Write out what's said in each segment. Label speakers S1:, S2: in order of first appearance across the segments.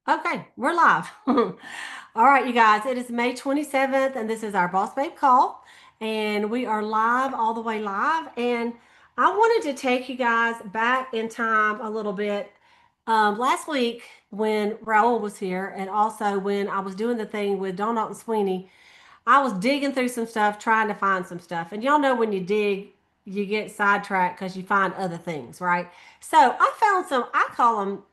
S1: Okay, we're live. All right, you guys, it is May 27th, and this is our Boss Babe call. And we are live, all the way live. And I wanted to take you guys back in time a little bit. Last week, when Raul was here, and also when I was doing the thing with Donald and Sweeney, I was digging through some stuff, trying to find some stuff. And y'all know when you dig, you get sidetracked because you find other things, right? So I found some, I call them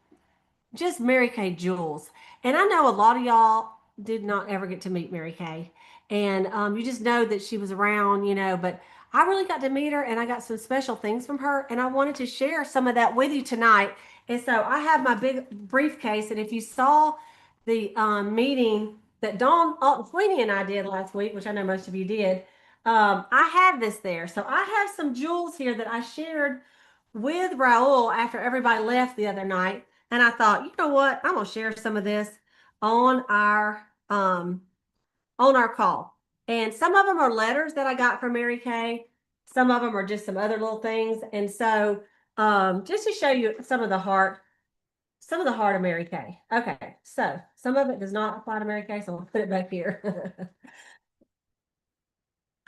S1: just Mary Kay Jewels. And I know a lot of y'all did not ever get to meet Mary Kay. And you just know that she was around, but I really got to meet her and I got some special things from her. And I wanted to share some of that with you tonight. And so I have my big briefcase. And if you saw the meeting that Dawn Alton Sweeney and I did last week, which I know most of you did, I have this there. So I have some jewels here that I shared with Raul after everybody left the other night. And I thought, you know what? I'm gonna share some of this on our um on our call. And some of them are letters that I got from Mary Kay. Some of them are just some other little things. And so just to show you some of the heart of Mary Kay. Okay, so some of it does not apply to Mary Kay, so I'll put it back here.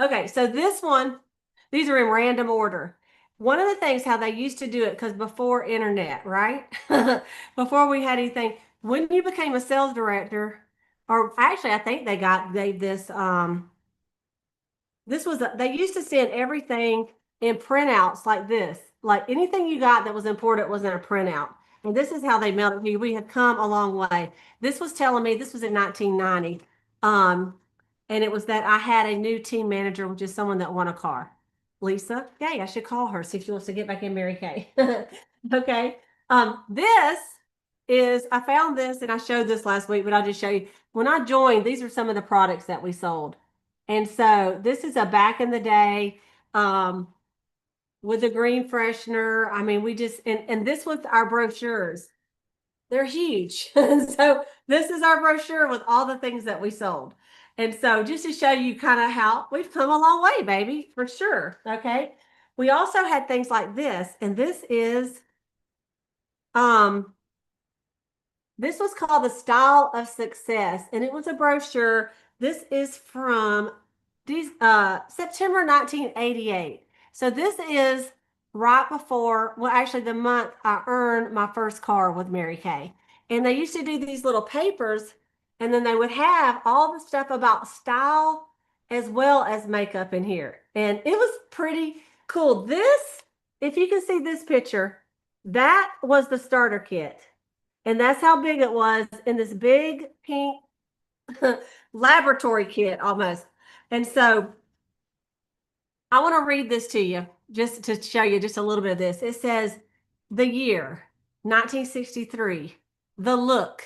S1: Okay, so this one, these are in random order. One of the things how they used to do it, because before internet, right? Before we had anything, when you became a sales director, or actually I think gave this was they used to send everything in printouts like this. Like anything you got that was important was in a printout. And this is how they mailed it to you. We have come a long way. This was telling me this was in 1990. Um, and it was that I had a new team manager, which is someone that won a car. Lisa, yay, I should call her, see if she wants to get back in Mary Kay. Okay. This is I found this and I showed this last week, but I'll just show you. When I joined, these are some of the products that we sold. And so this is a back in the day um, with the green freshener. I mean, we just and this was our brochures. They're huge. So this is our brochure with all the things that we sold. And so just to show you kind of how we've come a long way, baby, for sure. Okay. We also had things like this, and um this was called the Style of Success, and it was a brochure. This is from September 1988. So this is right before, well, actually the month I earned my first car with Mary Kay. And they used to do these little papers, and then they would have all the stuff about style as well as makeup in here. And it was pretty cool. This, if you can see this picture, that was the starter kit. And that's how big it was in this big pink laboratory kit almost. And so I want to read this to you just to show you just a little bit of this. It says, the year 1963, the look,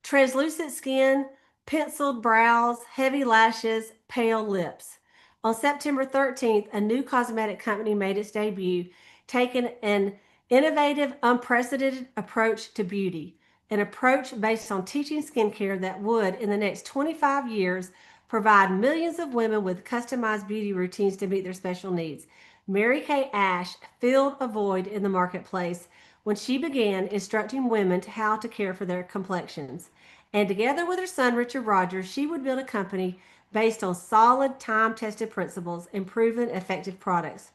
S1: translucent skin, penciled brows, heavy lashes, pale lips. On September 13th, a new cosmetic company made its debut, taking an innovative, unprecedented approach to beauty, an approach based on teaching skincare that would, in the next 25 years, provide millions of women with customized beauty routines to meet their special needs. Mary Kay Ash filled a void in the marketplace when she began instructing women how to care for their complexions. And together with her son, Richard Rogers, she would build a company based on solid, time tested principles and proven effective products,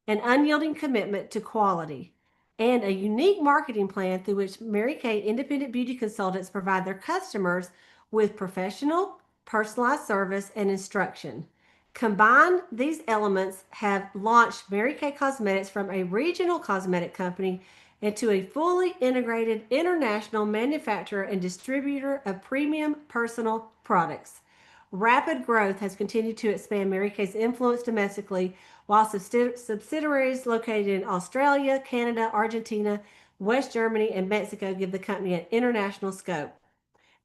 S1: an unyielding commitment to quality, and a unique marketing plan through which Mary Kay independent beauty consultants provide their customers with professional, personalized service and instruction. Combined, these elements have launched Mary Kay Cosmetics from a regional cosmetic company into a fully integrated international manufacturer and distributor of premium personal products. Rapid growth has continued to expand Mary Kay's influence domestically, while subsidiaries located in Australia, Canada, Argentina, West Germany, and Mexico give the company an international scope.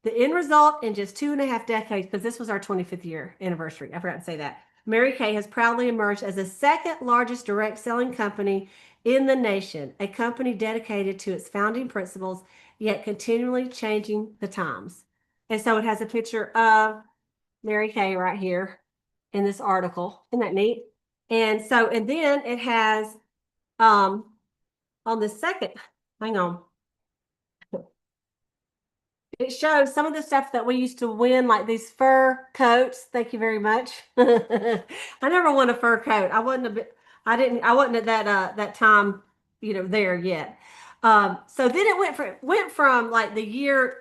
S1: The end result in just 2.5 decades, because this was our 25th year anniversary, I forgot to say that, Mary Kay has proudly emerged as the second largest direct selling company in the nation, a company dedicated to its founding principles, yet continually changing the times. And so it has a picture of Mary Kay right here in this article. Isn't that neat? And so, and then it has um on the second, hang on. It shows some of the stuff that we used to win, like these fur coats. Thank you very much. I never won a fur coat. I wasn't a bit, I wasn't at that time, there yet. So then it went from like the year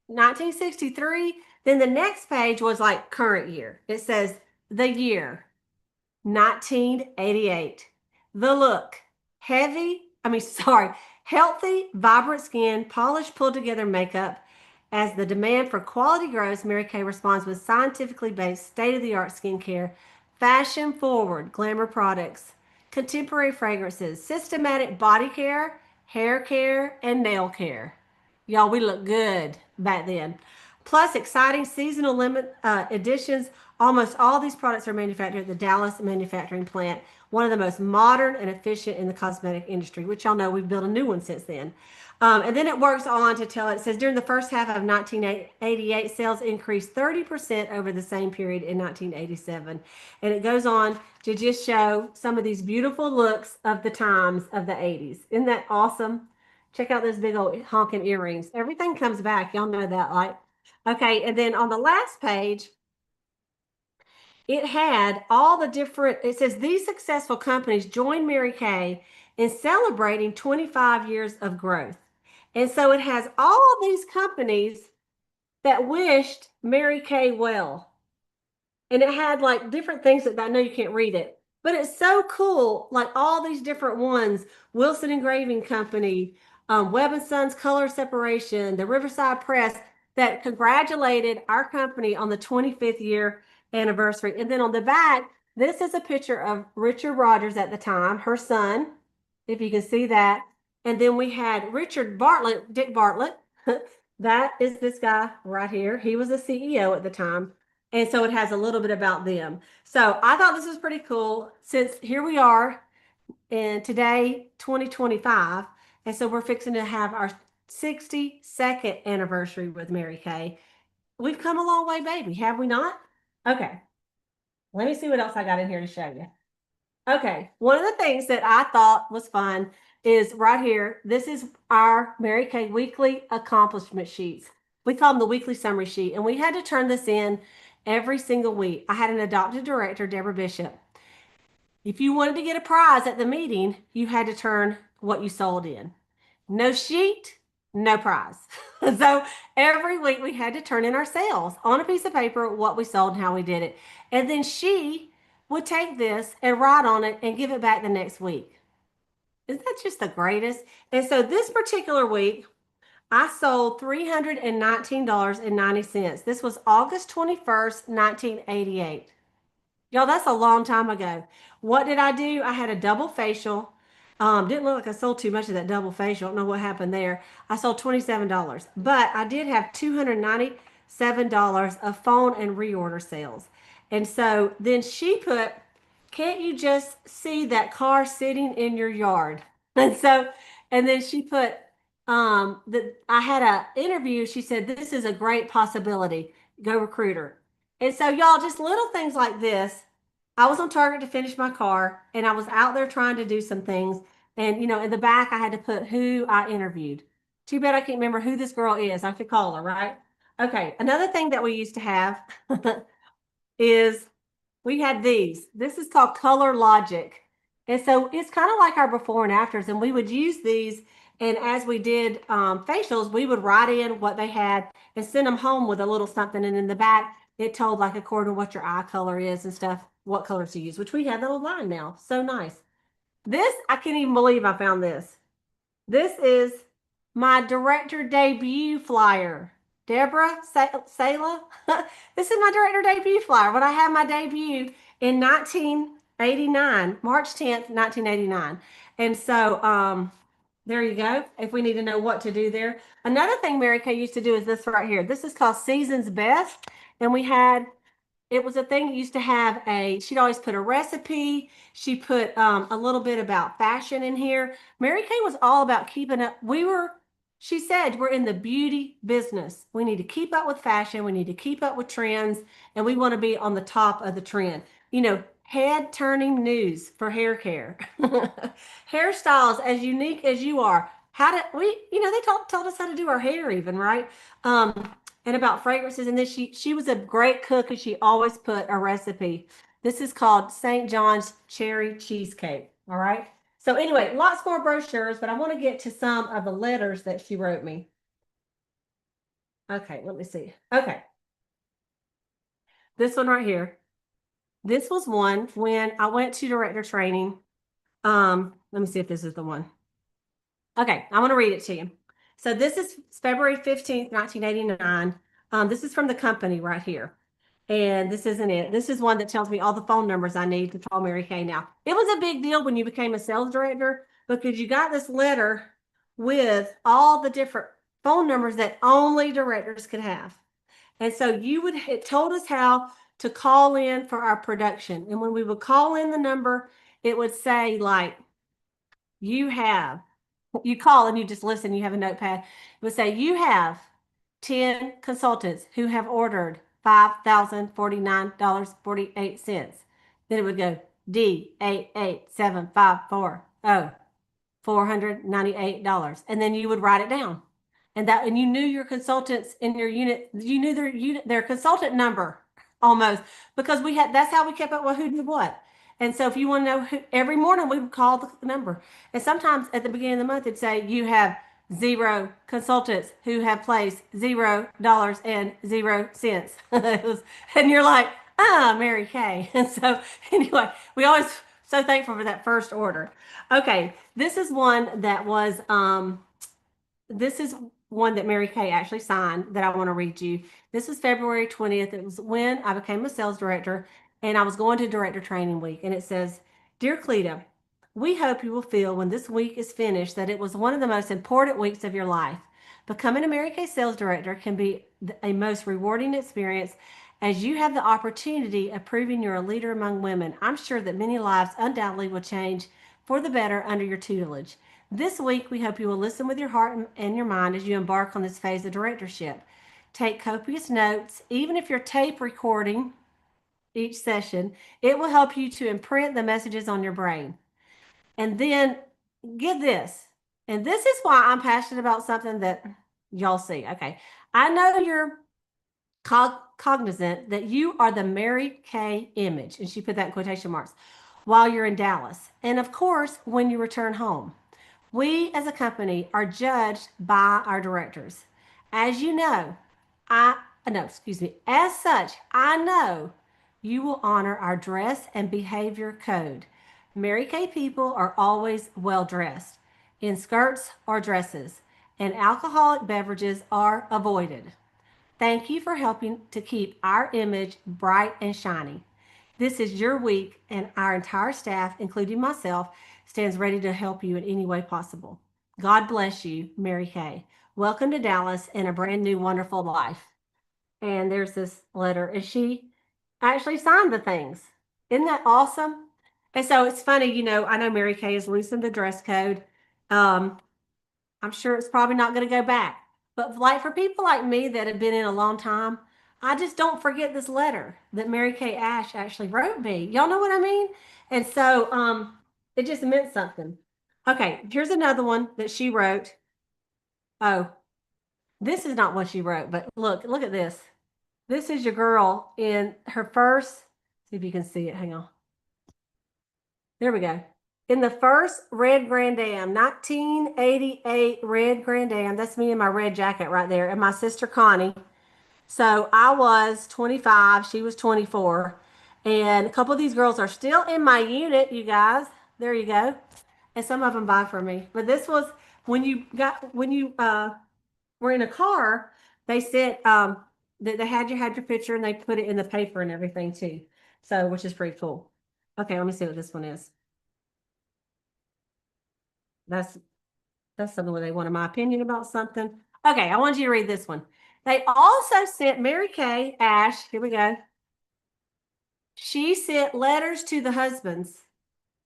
S1: 1963. Then the next page was like current year. It says the year 1988. The look, healthy, vibrant skin, polished, pulled together makeup. As the demand for quality grows, Mary Kay responds with scientifically based, state of the art skincare, fashion forward glamour products, contemporary fragrances, systematic body care, hair care, and nail care. Y'all, we look good back then. Plus, exciting seasonal limit editions. Almost all these products are manufactured at the Dallas manufacturing plant, one of the most modern and efficient in the cosmetic industry, which y'all know we've built a new one since then. And then it works on to tell it says during the first half of 1988, sales increased 30% over the same period in 1987. And it goes on to just show some of these beautiful looks of the times of the 80s. Isn't that awesome? Check out those big old honking earrings. Everything comes back. Y'all know that, like. Okay, and then on the last page, it had all the different, it says these successful companies joined Mary Kay in celebrating 25 years of growth. And so it has all of these companies that wished Mary Kay well. And it had like different things that I know you can't read it, but it's so cool. Like all these different ones, Wilson Engraving Company, Webb and Sons Color Separation, the Riverside Press, that congratulated our company on the 25th year anniversary. And then on the back, this is a picture of Richard Rogers at the time, her son, if you can see that. And then we had Richard Bartlett, Dick Bartlett. That is this guy right here. He was a CEO at the time. And so it has a little bit about them. So I thought this was pretty cool since here we are in today, 2025. And so we're fixing to have our 62nd anniversary with Mary Kay. We've come a long way, baby, have we not? Okay, let me see what else I got in here to show you. Okay, one of the things that I thought was fun is right here. This is our Mary Kay weekly accomplishment sheets. We call them the weekly summary sheet, and we had to turn this in every single week. I had an adopted director, Deborah Bishop. If you wanted to get a prize at the meeting, you had to turn what you sold in. No sheet, no prize. So every week we had to turn in our sales on a piece of paper, what we sold and how we did it. And then she would take this and write on it and give it back the next week. Isn't that just the greatest? And so this particular week, I sold $319.90. This was August 21st, 1988. Y'all, that's a long time ago. What did I do? I had a double facial. Didn't look like I sold too much of that double facial. I don't know what happened there. I sold $27, but I did have $297 of phone and reorder sales. And so then she put, can't you just see that car sitting in your yard? And so, and then she put, that I had an interview. She said, this is a great possibility. Go recruiter. And so, y'all, just little things like this. I was on target to finish my car, and I was out there trying to do some things. And, in the back, I had to put who I interviewed. Too bad I can't remember who this girl is. I could call her, right? Okay. Another thing that we used to have is we had these. This is called Color Logic. And so it's kind of like our before and afters. And we would use these. And as we did facials, we would write in what they had and send them home with a little something. And in the back, it told like according to what your eye color is and stuff, what colors to use, which we have that online now. So nice. This, I can't even believe I found this. This is my director debut flyer. Deborah Sala. This is my director debut flyer. When I had my debut in 1989, March 10th, 1989. And so there you go. If we need to know what to do there. Another thing Mary Kay used to do is this right here. This is called Season's Best. And we had it was a thing that used to have she'd always put a recipe. She put a little bit about fashion in here. Mary Kay was all about keeping up. She said, we're in the beauty business. We need to keep up with fashion. We need to keep up with trends. And we want to be on the top of the trend. Head turning news for hair care. Hairstyles as unique as you are. how to we they told us how to do our hair even, right? Um, and about fragrances. And then she was a great cook and she always put a recipe. This is called St. John's Cherry Cheesecake. All right. So anyway, lots more brochures, but I want to get to some of the letters that she wrote me. Okay, let me see. Okay, this one right here. This was one when I went to director training. Let me see if this is the one. Okay, I want to read it to you. So this is February 15th, 1989. This is from the company right here. And this isn't it. This is one that tells me all the phone numbers I need to call Mary Kay now. It was a big deal when you became a sales director because you got this letter with all the different phone numbers that only directors could have. And so it told us how to call in for our production. And when we would call in the number, it would say like, you call and you just listen, you have a notepad. It would say, you have 10 consultants who have ordered $5,049.48. Then it would go D88754. $498. And then you would write it down. And you knew your consultants in your unit, you knew their consultant number almost because that's how we kept up with who did what. And so if you want to know every morning we would call the number. And sometimes at the beginning of the month it'd say you have 0 consultants who have placed $0.00. And you're like, Mary Kay. And so anyway, we always so thankful for that first order. Okay, this is one that was this is one that Mary Kay actually signed that I want to read you. This is February 20th. It was when I became a sales director and I was going to director training week. And it says, Dear Cleta, we hope you will feel when this week is finished that it was one of the most important weeks of your life. Becoming a Mary Kay sales director can be a most rewarding experience as you have the opportunity of proving you're a leader among women. I'm sure that many lives undoubtedly will change for the better under your tutelage. This week, we hope you will listen with your heart and your mind as you embark on this phase of directorship. Take copious notes, even if you're tape recording each session, it will help you to imprint the messages on your brain. And then get this, and this is why I'm passionate about something that y'all see. Okay, I know you're cognizant that you are the Mary Kay image, and she put that in quotation marks, while you're in Dallas. And of course, when you return home. We as a company are judged by our directors. As you know, no, excuse me, as such, I know you will honor our dress and behavior code. Mary Kay people are always well dressed in skirts or dresses, and alcoholic beverages are avoided. Thank you for helping to keep our image bright and shiny. This is your week, and our entire staff, including myself, stands ready to help you in any way possible. God bless you, Mary Kay. Welcome to Dallas and a brand new, wonderful life. And there's this letter, and she actually signed the things. Isn't that awesome? And so it's funny, I know Mary Kay has loosened the dress code. Um, I'm sure it's probably not going to go back. But like for people like me that have been in a long time, I just don't forget this letter that Mary Kay Ash actually wrote me. Y'all know what I mean? And so it just meant something. Okay, here's another one that she wrote. Oh, this is not what she wrote, but look at this. This is your girl in her first, see if you can see it. Hang on. There we go. In the first Red Grand Am, 1988 Red Grand Am. That's me in my red jacket right there. And my sister Connie. So I was 25, she was 24. And a couple of these girls are still in my unit, you guys. There you go. And some of them buy for me. But this was when you were in a car, they said that they had your picture and they put it in the paper and everything too. So which is pretty cool. Okay, let me see what this one is. That's something where they wanted my opinion about something. Okay, I want you to read this one. They also sent Mary Kay Ash, here we go. She sent letters to the husbands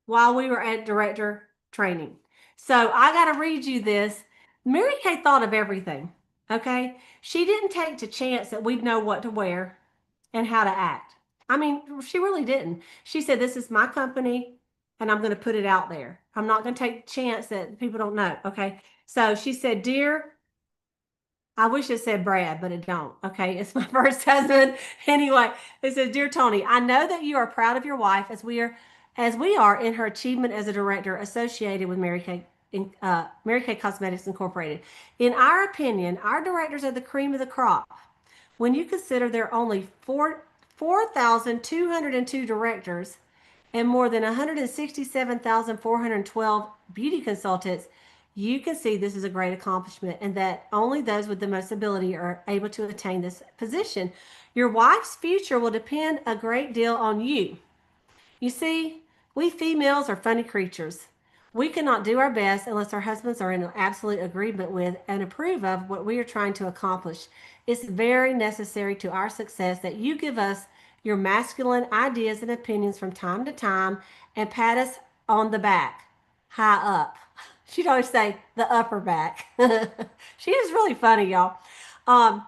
S1: while we were at director training. So I got to read you this. Mary Kay thought of everything. Okay. She didn't take the chance that we'd know what to wear and how to act. I mean, she really didn't. She said, This is my company. and I'm going to put it out there. I'm not going to take a chance that people don't know. Okay. So she said, Dear, I wish it said Brad, but it don't. Okay. It's my first husband. Anyway, it says, Dear Tony, I know that you are proud of your wife as we are in her achievement as a director associated with Mary Kay Cosmetics Incorporated. In our opinion, our directors are the cream of the crop. When you consider there are only 4,202 directors and more than 167,412 beauty consultants, you can see this is a great accomplishment and that only those with the most ability are able to attain this position. Your wife's future will depend a great deal on you. You see, we females are funny creatures. We cannot do our best unless our husbands are in absolute agreement with and approve of what we are trying to accomplish. It's very necessary to our success that you give us your masculine ideas and opinions from time to time and pat us on the back, high up. She'd always say the upper back. She is really funny, y'all. Um,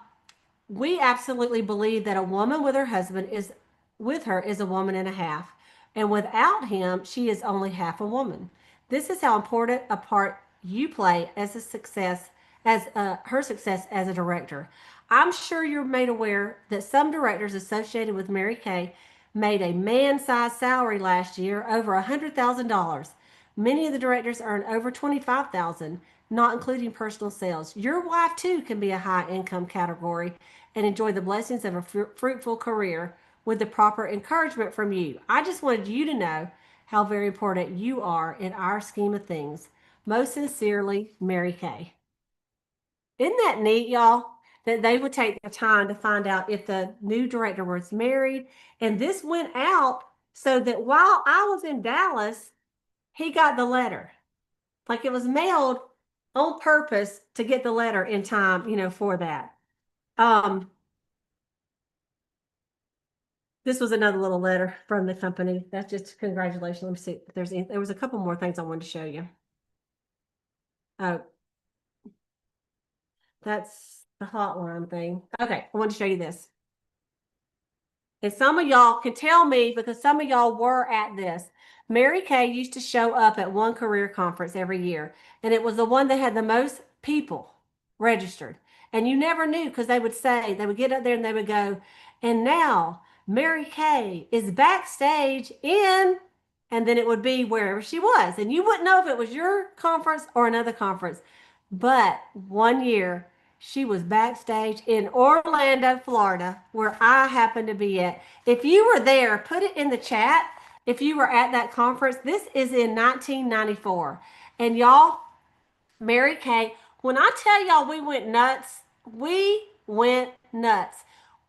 S1: we absolutely believe that a woman with her is a woman and a half, and without him she is only half a woman. This is how important a part you play as a success as her success as a director. I'm sure you're made aware that some directors associated with Mary Kay made a man-sized salary last year, over $100,000. Many of the directors earn over 25,000, not including personal sales. Your wife too can be a high income category and enjoy the blessings of a fruitful career with the proper encouragement from you. I just wanted you to know how very important you are in our scheme of things. Most sincerely, Mary Kay. Isn't that neat, y'all? That they would take the time to find out if the new director was married. And this went out so that while I was in Dallas, he got the letter. Like it was mailed on purpose to get the letter in time, for that. Um, this was another little letter from the company. That's just congratulations. Let me see if there was a couple more things I wanted to show you. Oh, that's the hotline thing. Okay, I want to show you this. And some of y'all can tell me because some of y'all were at this. Mary Kay used to show up at one career conference every year, and it was the one that had the most people registered. And you never knew because they would get up there and they would go, and now Mary Kay is backstage in, and then it would be wherever she was. And you wouldn't know if it was your conference or another conference. But one year, she was backstage in Orlando, Florida, where I happened to be at. If you were there, put it in the chat. If you were at that conference, this is in 1994. And y'all, Mary Kay, when I tell y'all we went nuts.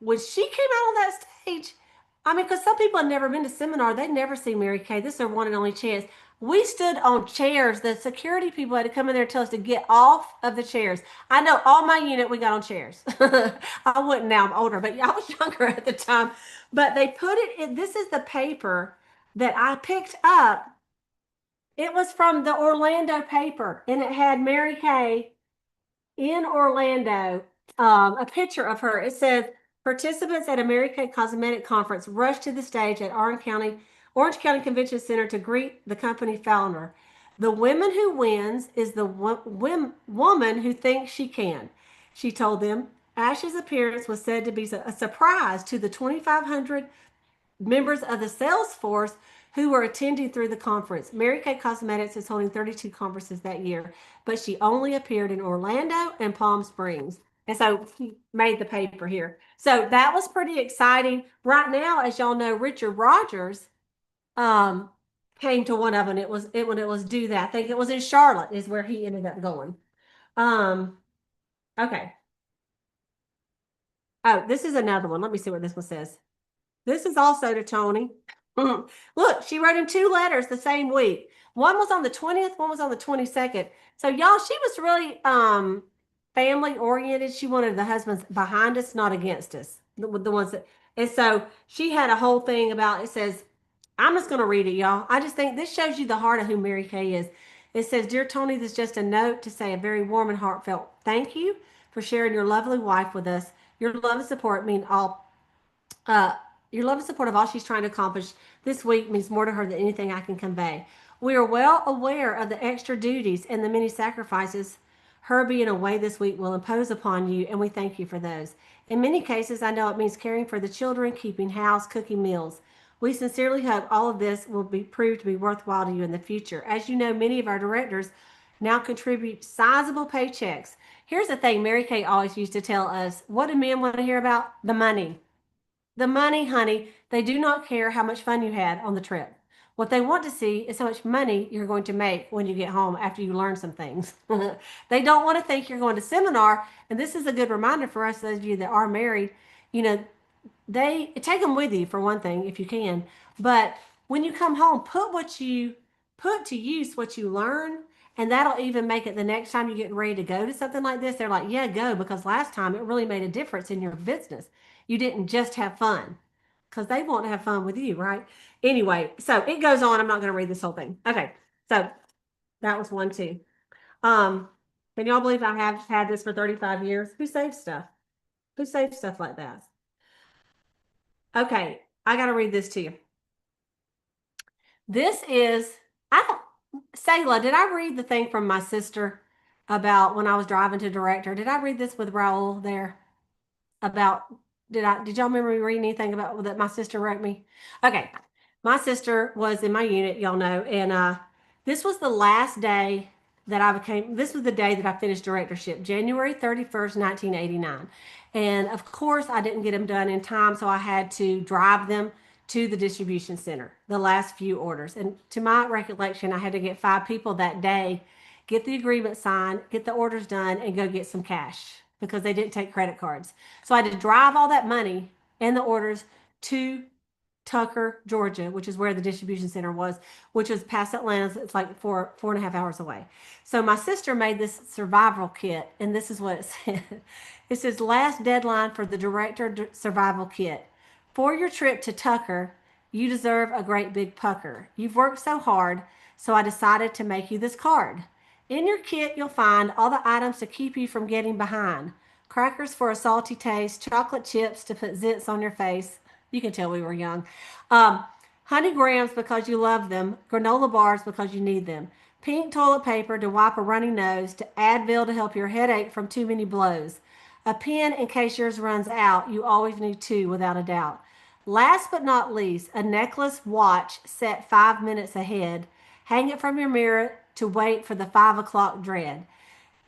S1: When she came out on that stage, I mean, because some people have never been to seminar, they'd never seen Mary Kay. This is their one and only chance. We stood on chairs. The security people had to come in there and tell us to get off of the chairs. I know all my unit, we got on chairs. I wouldn't now, I'm older, but I was younger at the time. But they put it in, this is the paper that I picked up. It was from the Orlando paper, and it had Mary Kay in Orlando, a picture of her. It says, participants at a Mary Kay Cosmetic Conference rushed to the stage at Orange County Convention Center to greet the company founder. The woman who wins is the woman who thinks she can. She told them Ash's appearance was said to be a surprise to the 2,500 members of the sales force who were attending through the conference. Mary Kay Cosmetics is holding 32 conferences that year, but she only appeared in Orlando and Palm Springs. And so he made the paper here. So that was pretty exciting. Right now, as y'all know, Richard Rogers um, came to one of them. When it was due that. I think it was in Charlotte is where he ended up going. Um, okay. Oh, this is another one. Let me see what this one says. This is also to Tony. Look, she wrote him two letters the same week. One was on the 20th, one was on the 22nd. So y'all, she was really family oriented. She wanted the husbands behind us, not against us. The ones that, and so she had a whole thing about, it says, I'm just going to read it, y'all. I just think this shows you the heart of who Mary Kay is. It says, Dear Tony, this is just a note to say a very warm and heartfelt thank you for sharing your lovely wife with us. Your love and support mean all Your love and support of all she's trying to accomplish this week means more to her than anything I can convey. We are well aware of the extra duties and the many sacrifices her being away this week will impose upon you, and we thank you for those. In many cases, I know it means caring for the children, keeping house, cooking meals. We sincerely hope all of this will be proved to be worthwhile to you in the future. As you know, many of our directors now contribute sizable paychecks. Here's the thing Mary Kay always used to tell us, what do men want to hear about? The money. The money, honey. They do not care how much fun you had on the trip. What they want to see is how much money you're going to make when you get home after you learn some things. They don't want to think you're going to seminar. And this is a good reminder for us, those of you that are married. You know, they take them with you for one thing if you can, but when you come home, put to use what you learn, and that'll even make it the next time you get ready to go to something like this, they're like, yeah, go, because last time it really made a difference in your business. You didn't just have fun, because they want to have fun with you, right? Anyway, so it goes on. I'm not going to read this whole thing. Okay, so that was one too. um can y'all believe I have had this for 35 years? Who saves stuff like that? Okay, I got to read this to you. This is, I don't, Sayla, did I read the thing from my sister about when I was driving to Director? Did I read this with Raul there? About, did y'all remember me reading anything about that my sister wrote me? Okay. My sister was in my unit, y'all know, and this was the last day that this was the day that I finished directorship, January 31st, 1989. And of course, I didn't get them done in time, so I had to drive them to the distribution center, the last few orders. And to my recollection, I had to get 5 people that day, get the agreement signed, get the orders done, and go get some cash because they didn't take credit cards. So I had to drive all that money and the orders to Tucker, Georgia, which is where the distribution center was, which was past Atlanta. It's like 4.5 hours away. So my sister made this survival kit, and this is what it said. It says, last deadline for the director survival kit. For your trip to Tucker, you deserve a great big pucker. You've worked so hard, so I decided to make you this card. In your kit, you'll find all the items to keep you from getting behind. Crackers for a salty taste, chocolate chips to put zits on your face. You can tell we were young. Um, Honey grams because you love them, granola bars because you need them, pink toilet paper to wipe a runny nose, to Advil to help your headache from too many blows, a pen in case yours runs out. You always need two without a doubt. Last but not least, a necklace watch set 5 minutes ahead. Hang it from your mirror to wait for the 5 o'clock dread.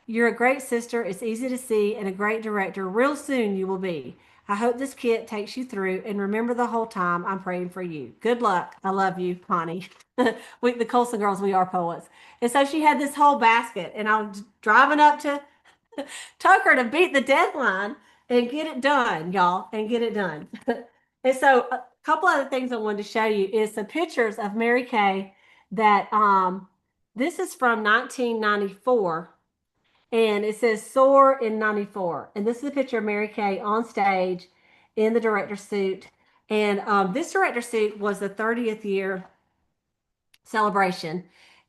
S1: You're a great sister, it's easy to see, and a great director. Real soon you will be. I hope this kit takes you through, and remember the whole time I'm praying for you. Good luck. I love you, Connie. The Colson girls, we are poets. And so she had this whole basket, and I was driving up to Tucker to beat the deadline and get it done, y'all, and get it done. And so a couple other things I wanted to show you is some pictures of Mary Kay that this is from 1994, and it says soar in 94. And this is a picture of Mary Kay on stage in the director suit. And this director suit was the 30th year celebration.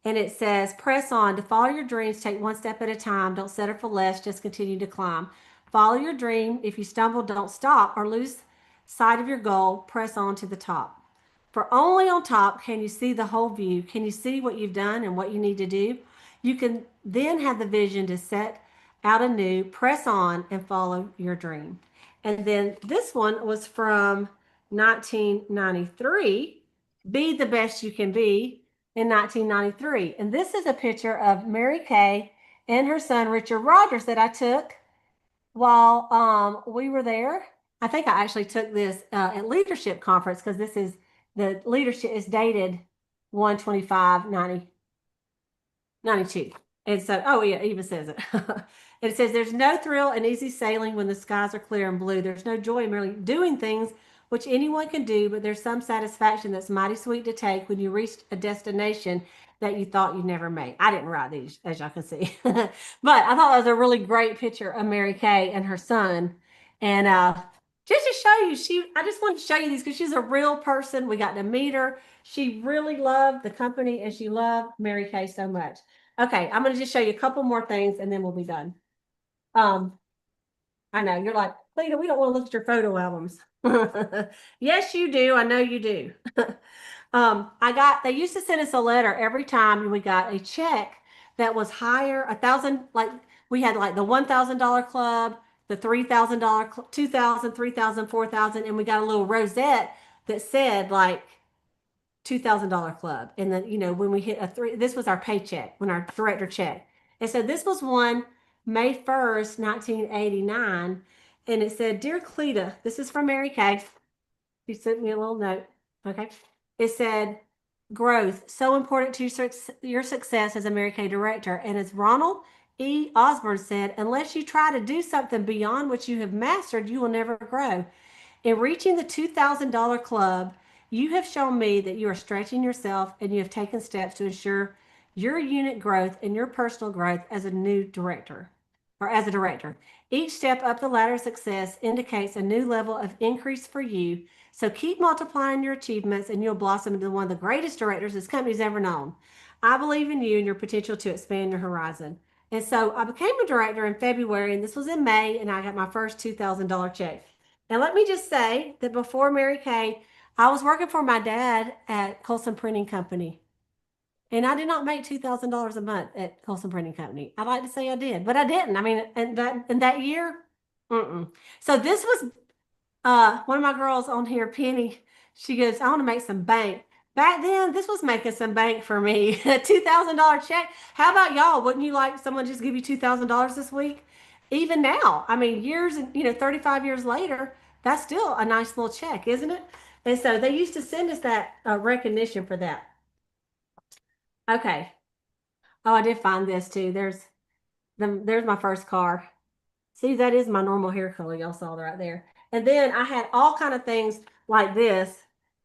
S1: And it says, press on to follow your dreams, take one step at a time. Don't settle for less, just continue to climb. Follow your dream. If you stumble, don't stop or lose sight of your goal. Press on to the top. For only on top can you see the whole view. Can you see what you've done and what you need to do? You can then have the vision to set out anew, press on, and follow your dream. And then this one was from 1993, Be the Best You Can Be, in 1993. And this is a picture of Mary Kay and her son, Richard Rogers, that I took while we were there. I think I actually took this at leadership conference, because this is the leadership is dated 1/25/92. And so, oh yeah, it even says it. It says, there's no thrill in easy sailing when the skies are clear and blue. There's no joy in merely doing things which anyone can do, but there's some satisfaction that's mighty sweet to take when you reach a destination that you thought you'd never make. I didn't write these, as y'all can see. But I thought that was a really great picture of Mary Kay and her son. And just to show you, I just wanted to show you these because she's a real person. We got to meet her. She really loved the company, and she loved Mary Kay so much. Okay, I'm going to just show you a couple more things, and then we'll be done. I know you're like, Lena, we don't want to look at your photo albums. Yes, you do. I know you do. They used to send us a letter every time we got a check that was higher, 1,000, like we had like the $1,000 club, the $3,000, 2,000, 3,000, 4,000, and we got a little rosette that said like $2,000 club. And then, when we hit a three, this was our paycheck, when our director check. And so this was one May 1st, 1989. And it said, Dear Cleta, this is from Mary Kay. She sent me a little note. Okay. It said, growth, so important to your success as a Mary Kay director. And as Ronald E. Osborne said, unless you try to do something beyond what you have mastered, you will never grow. In reaching the $2,000 club, you have shown me that you are stretching yourself and you have taken steps to ensure your unit growth and your personal growth as a new director or as a director. Each step up the ladder of success indicates a new level of increase for you. So keep multiplying your achievements and you'll blossom into one of the greatest directors this company's ever known. I believe in you and your potential to expand your horizon. And so I became a director in February, and this was in May, and I got my first $2,000 check. And let me just say that before Mary Kay, I was working for my dad at Colson Printing Company. And I did not make $2,000 a month at Colson Printing Company. I'd like to say I did, but I didn't. I mean, in that year, mm-mm. So this was one of my girls on here, Penny. She goes, I want to make some bank. Back then, this was making some bank for me. A $2,000 check. How about y'all? Wouldn't you like someone to just give you $2,000 this week? Even now, I mean, 35 years later, that's still a nice little check, isn't it? And so they used to send us that recognition for that. Okay. Oh, I did find this too. There's my first car. See, that is my normal hair color. Y'all saw that right there. And then I had all kind of things like this.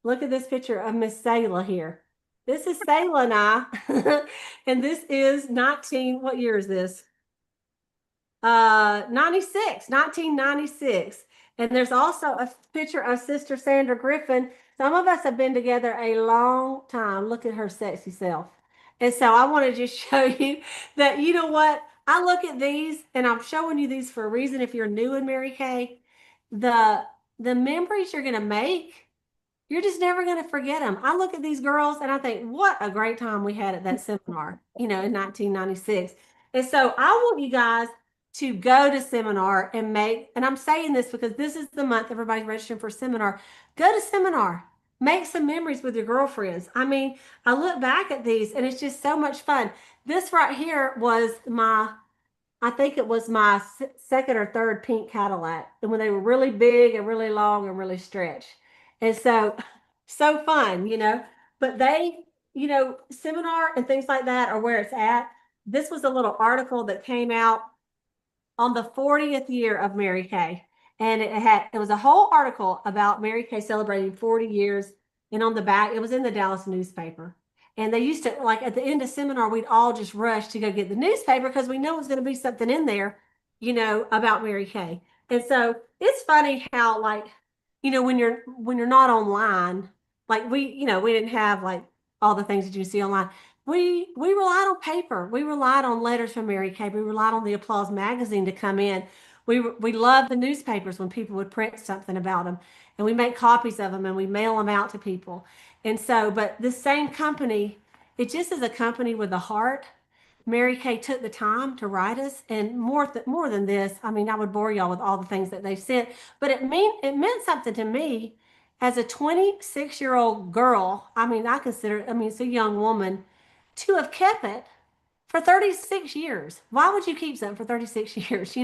S1: Look at this picture of Miss Sayla here. This is Sayla and I. And this is 19, what year is this? 1996. And there's also a picture of Sister Sandra Griffin. Some of us have been together a long time. Look at her sexy self. And so I want to just show you that, you know what? I look at these and I'm showing you these for a reason. If you're new in Mary Kay, the the memories you're going to make, you're just never going to forget them. I look at these girls and I think, what a great time we had at that seminar, in 1996. And so I want you guys to go to seminar and I'm saying this because this is the month everybody's registering for seminar. Go to seminar, make some memories with your girlfriends. I mean, I look back at these and it's just so much fun. This right here was I think it was my second or third pink Cadillac. And when they were really big and really long and really stretched. And so, so fun. But seminar and things like that are where it's at. This was a little article that came out on the 40th year of Mary Kay. And it was a whole article about Mary Kay celebrating 40 years. And on the back, it was in the Dallas newspaper. And they used to, like at the end of seminar, we'd all just rush to go get the newspaper because we know it's going to be something in there, about Mary Kay. And so it's funny how, like, when you're not online, like we didn't have like all the things that you see online. We relied on paper. We relied on letters from Mary Kay. We relied on the Applause magazine to come in. We loved the newspapers when people would print something about them, and we make copies of them and we mail them out to people. And so, but this same company, it just is a company with a heart. Mary Kay took the time to write us, and more than this, I mean, I would bore y'all with all the things that they sent, but it meant something to me as a 26-year-old girl. I mean, it's a young woman to have kept it for 36 years. Why would you keep something for 36 years,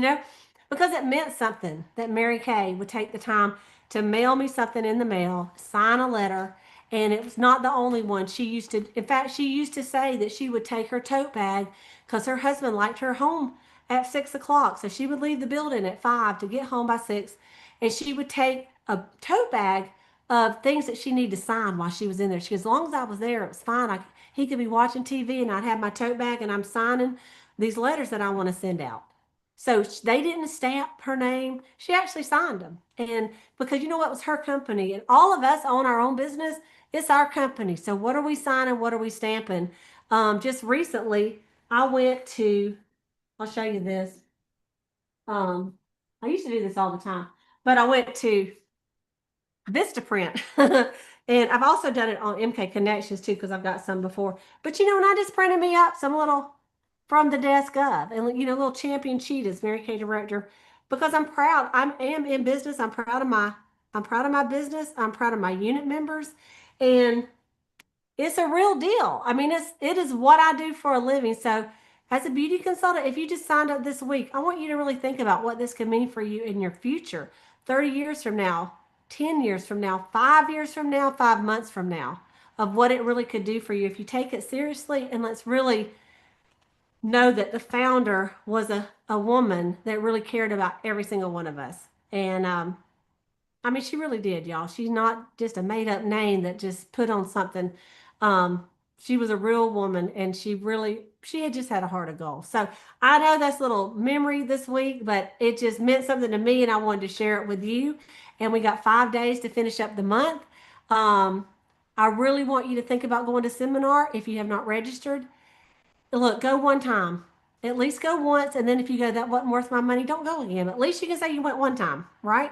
S1: Because it meant something that Mary Kay would take the time to mail me something in the mail, sign a letter, and it was not the only one. In fact, she used to say that she would take her tote bag because her husband liked her home at 6 o'clock. So she would leave the building at 5 to get home by 6. And she would take a tote bag of things that she needed to sign while she was in there. She goes, as long as I was there, it was fine. He could be watching TV and I'd have my tote bag and I'm signing these letters that I want to send out. So they didn't stamp her name. She actually signed them. And because you know what, it was her company. And all of us own our own business. It's our company. So what are we signing? What are we stamping? Just recently, I went to, I'll show you this. Um, I used to do this all the time, but I went to Vistaprint. And I've also done it on MK Connections too, because I've got some before. But when I just printed me up some little from the desk of, and little champion cheetahs, Mary Kay director, because I'm proud. I am in business. I'm proud of my business. I'm proud of my unit members, and it's a real deal. I mean, it is what I do for a living. So, as a beauty consultant, if you just signed up this week, I want you to really think about what this could mean for you in your future, 30 years from now, 10 years from now, 5 years from now, 5 months from now, of what it really could do for you if you take it seriously. And let's really know that the founder was a woman that really cared about every single one of us. And I mean, she really did, y'all. She's not just a made up name that just put on something. Um, she was a real woman, and she had just had a heart of gold. So I know that's a little memory this week, but it just meant something to me, and I wanted to share it with you. And we got 5 days to finish up the month. Um, I really want you to think about going to seminar if you have not registered. Look, go one time. At least go once, and then if you go, that wasn't worth my money, don't go again. At least you can say you went one time, right?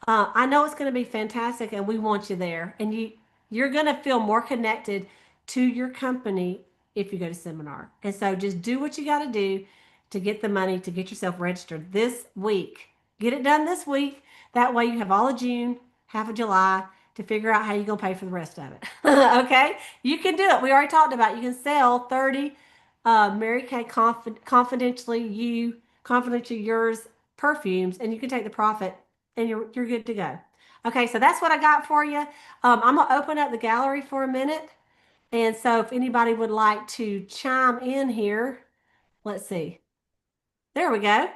S1: I know it's going to be fantastic, and we want you there. And you're going to feel more connected to your company if you go to seminar. And so just do what you got to do to get the money to get yourself registered this week. Get it done this week. That way you have all of June, half of July to figure out how you're going to pay for the rest of it. Okay? You can do it. We already talked about it. You can sell 30 Mary Kay confidentially yours perfumes, and you can take the profit, and you're good to go. Okay, so that's what I got for you. I'm gonna open up the gallery for a minute, and so if anybody would like to chime in here, let's see. There we go.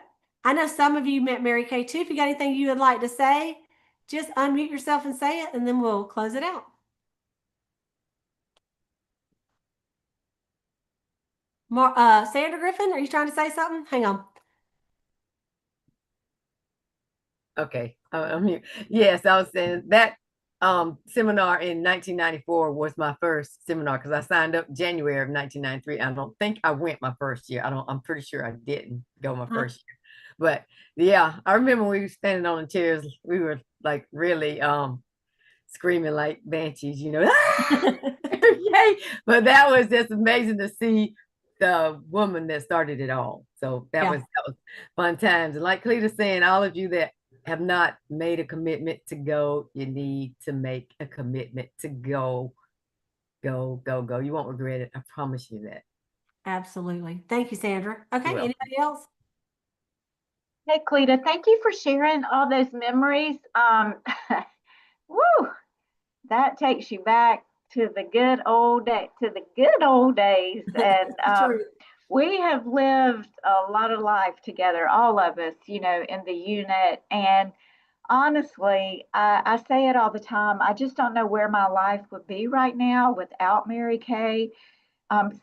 S1: I know some of you met Mary Kay too. If you got anything you would like to say, just unmute yourself and say it, and then we'll close it out. Sandra Griffin, are you trying to say something? Hang on.
S2: Okay, I'm here. Yes, I was saying that seminar in 1994 was my first seminar because I signed up January of 1993. I don't think I went my first year. I'm pretty sure I didn't go my first year. But yeah, I remember we were standing on the chairs. We were like really screaming like banshees, Yay! But that was just amazing to see the woman that started it all. So that was fun times. And like Cleta's saying, all of you that have not made a commitment to go, you need to make a commitment to go, go, go, go. You won't regret it. I promise you that.
S1: Absolutely. Thank you, Sandra. Okay, anybody else?
S3: Hey, Cleta, thank you for sharing all those memories. Woo, that takes you back to the good old days. And we have lived a lot of life together, all of us, in the unit. And honestly, I say it all the time. I just don't know where my life would be right now without Mary Kay.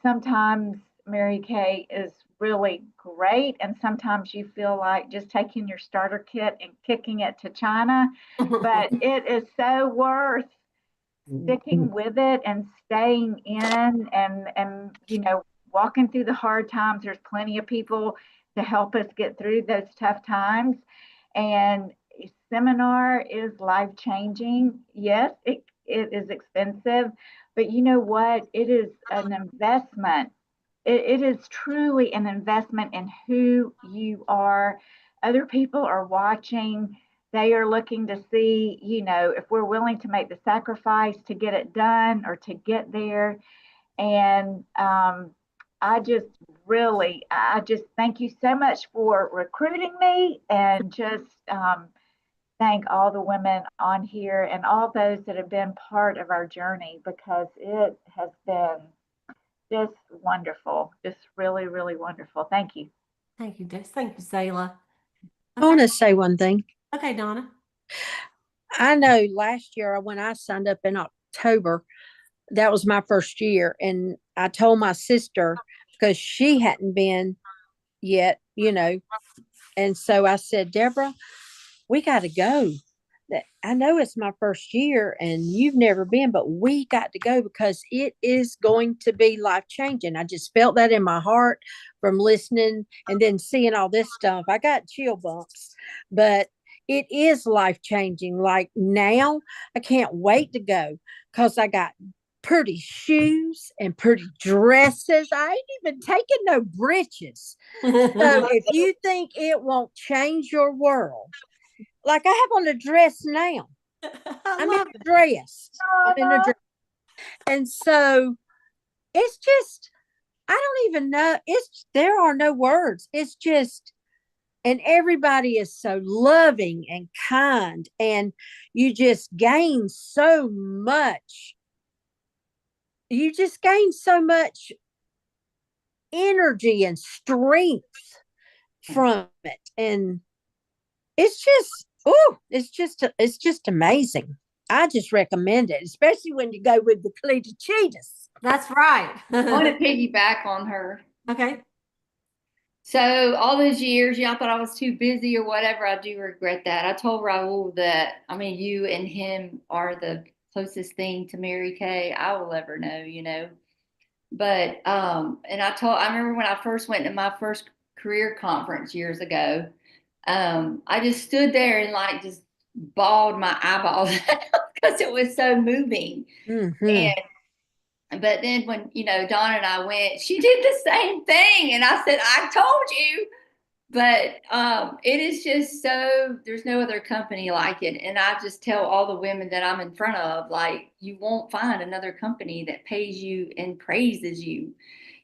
S3: Sometimes Mary Kay is really great, and sometimes you feel like just taking your starter kit and kicking it to China. But it is so worth sticking with it and staying in and walking through the hard times. There's plenty of people to help us get through those tough times. And seminar is life changing. Yes, it is expensive, but you know what? It is an investment. It is truly an investment in who you are. Other people are watching. They are looking to see, if we're willing to make the sacrifice to get it done or to get there. And I just thank you so much for recruiting me, and just thank all the women on here and all those that have been part of our journey, because it has been just wonderful, just really, really wonderful. Thank you.
S1: Thank you, Thank you, Selah.
S4: I want to say one thing.
S1: Okay, Donna.
S4: I know last year when I signed up in October, that was my first year. And I told my sister, because she hadn't been yet, And so I said, Deborah, we got to go. that I know it's my first year and you've never been, but we got to go because it is going to be life changing. I just felt that in my heart from listening and then seeing all this stuff. I got chill bumps, but it is life changing. Like now, I can't wait to go because I got pretty shoes and pretty dresses. I ain't even taking no breeches. So if you think it won't change your world, like I have on a dress now. I'm in a dress. I'm in a dress. And so it's just, I don't even know. There are no words. It's just, and everybody is so loving and kind, and you just gain so much. You just gain so much energy and strength from it. And it's just, it's just amazing. I just recommend it, especially when you go with the Cleta Cheetahs.
S1: That's right.
S5: I want to piggyback on her.
S1: Okay.
S5: So all those years, y'all thought I was too busy or whatever. I do regret that. I told Raul that, I mean, you and him are the closest thing to Mary Kay I will ever know, you know. But and I remember when I first went to my first career conference years ago, I just stood there and like just bawled my eyeballs out because it was so moving.
S4: Mm-hmm.
S5: But then when, you know, Dawn and I went, she did the same thing. And I said, I told you. But it is just so, there's no other company like it. And I just tell all the women that I'm in front of, like, you won't find another company that pays you and praises you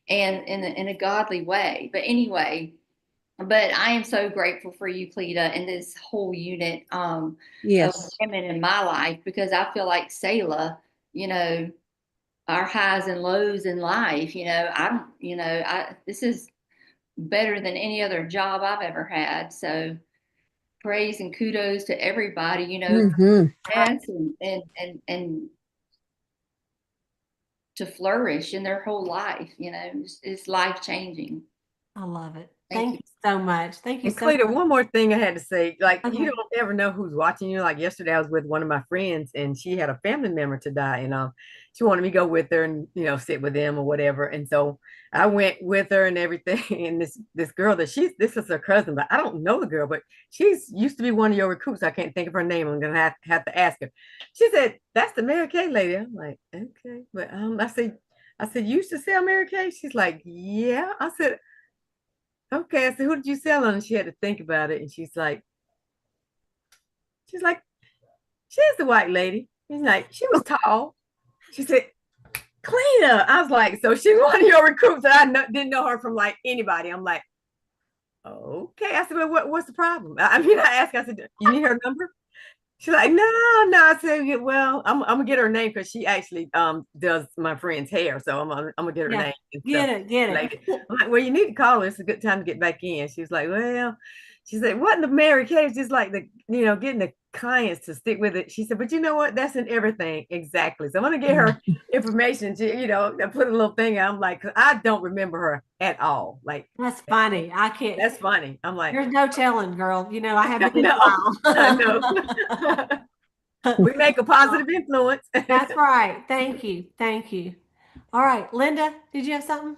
S5: and in a godly way. But anyway, but I am so grateful for you, Cleta, and this whole unit of women in my life, because I feel like Selah, you know, our highs and lows in life, you know, this is better than any other job I've ever had. So praise and kudos to everybody, you know, and to flourish in their whole life, you know, it's life changing.
S1: I love it. Thank you so much. Thank you
S2: And
S1: so
S2: Cleta,
S1: much.
S2: one more thing I had to say, like,
S1: Okay.
S2: you don't ever know who's watching you. Like yesterday I was with one of my friends and she had a family member to die, and she wanted me to go with her and, you know, sit with them or whatever. And so I went with her and everything. And this girl this is her cousin, but I don't know the girl, but she's used to be one of your recruits. I can't think of her name. I'm gonna have to ask her. She said, "That's the Mary Kay lady." I'm like, okay. But I said, "You used to sell Mary Kay?" She's like, "Yeah." I said, okay. I said, "Who did you sell on?" And she had to think about it. And she's like, she's the white lady. He's like, she was tall. She said, "Cleta." I was like, so she's one of your recruits. And didn't know her from like anybody. I'm like, okay. I said, well, what's the problem? I mean, I asked, I said, "You need her number?" She's like, no. I said, well, I'm gonna get her name because she actually does my friend's hair. So I'm gonna get her name.
S1: Get it.
S2: I'm like, well, you need to call her. It's a good time to get back in. She was like, well, she said, what in the Mary Kay is just like getting the clients to stick with it. She said, but you know what? That's in everything. Exactly. So I'm gonna get her information to, put a little thing out. I'm like, I don't remember her at all. Like,
S1: that's funny. I can't.
S2: That's funny. I'm like,
S1: there's no telling, girl. You know, I haven't been
S2: I know. We make a positive influence.
S1: That's right. Thank you. Thank you. All right, Linda, did you have something?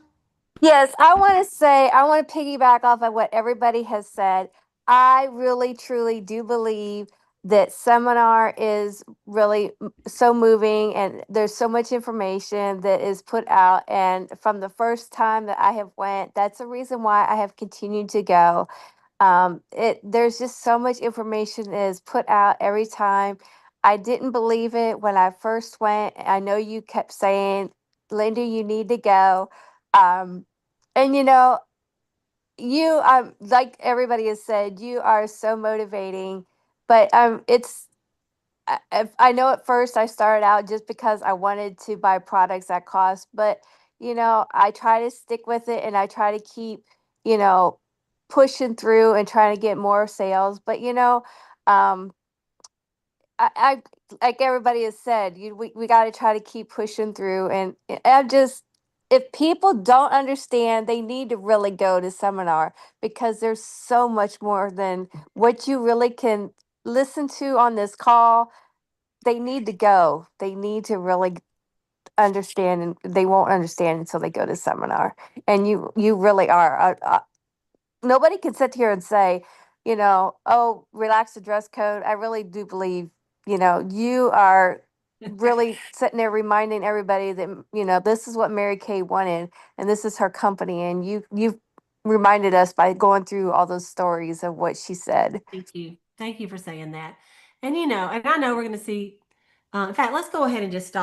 S6: Yes, I want to piggyback off of what everybody has said. I really, truly do believe that seminar is really so moving and there's so much information that is put out. And from the first time that I have went, that's the reason why I have continued to go. There's just so much information is put out every time. I didn't believe it when I first went. I know you kept saying, Linda, you need to go. And you like everybody has said, you are so motivating. But I know at first I started out just because I wanted to buy products at cost, but I try to stick with it and I try to keep, you know, pushing through and trying to get more sales. But um I like everybody has said, we got to try to keep pushing through. And I'm just, if people don't understand, they need to really go to seminar because there's so much more than what you really can listen to on this call, they need to go. They need to really understand, and they won't understand until they go to seminar. And you really are. Nobody can sit here and say, oh, relax the dress code. I really do believe, you are really sitting there reminding everybody that, this is what Mary Kay wanted, and this is her company. And you've reminded us by going through all those stories of what she said.
S1: Thank you. Thank you for saying that. And, and I know we're going to see, in fact, let's go ahead and just stop.